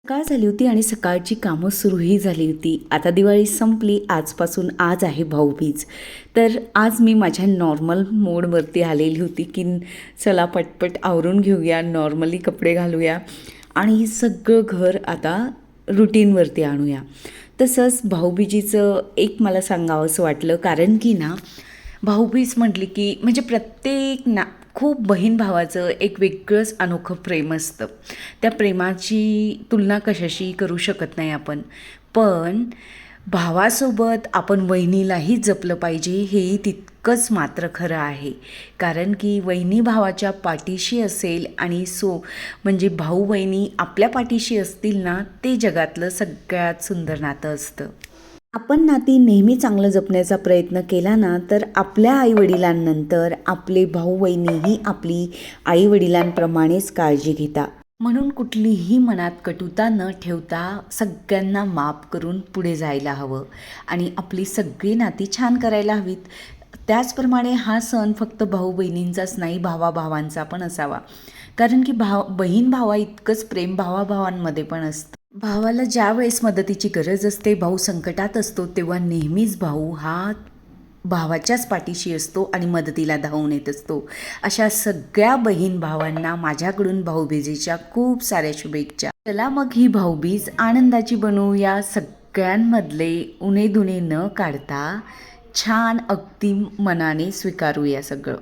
सकाळ झाली होती आणि सकाळची कामं सुरूही झाली होती. आता दिवाळी संपली. आजपासून आज आहे भाऊबीज. तर आज मी माझ्या नॉर्मल मोडवरती आलेली होती की चला पटपट आवरून घेऊया, नॉर्मली कपडे घालूया आणि सगळं घर आता रुटीनवरती आणूया. तसंच भाऊबीजीचं एक मला सांगावंसं वाटलं, कारण की ना भाऊबीज म्हटली की म्हणजे प्रत्येक खूप बहीण भावाचं एक वेगळंच अनोखं प्रेम असतं. त्या प्रेमाची तुलना कशाशी करू शकत नाही आपण. पण भावासोबत आपण वहिनीलाही जपलं पाहिजे, हेही तितकंच मात्र खरं आहे. कारण की वहिनी भावाच्या पाठीशी असेल आणि म्हणजे भाऊ बहिणी आपल्या पाठीशी असतील ना, ते जगातलं सगळ्यात सुंदर नातं असतं. आपण नाती नेहमी चांगलं जपण्याचा प्रयत्न केला ना, तर आपल्या आईवडिलांनंतर आपले भाऊ बहिणीही आपली आईवडिलांप्रमाणेच काळजी घेतात. म्हणून कुठलीही मनात कटुता न ठेवता सगळ्यांना माफ करून पुढे जायला हवं आणि आपली सगळी नाती छान करायला हवीत. त्याचप्रमाणे हा सण फक्त भाऊ बहिणींचाच नाही, भावाभावांचा पण असावा. कारण की बहीण भावा इतकंच प्रेम भावाभावांमध्ये पण असतं. भावाला ज्या वेळेस मदतीची गरज असते, भाऊ संकटात असतो, तेव्हा नेहमीच भाऊ हा भावाच्याच पाठीशी असतो आणि मदतीला धावून येत असतो. अशा सगळ्या बहीण भावांना माझ्याकडून भाऊबीजेच्या खूप साऱ्या शुभेच्छा. चला मग ही भाऊबीज आनंदाची बनवूया. सगळ्यांमधले उणे दुणे न काढता छान अगदी मनाने स्वीकारूया सगळं.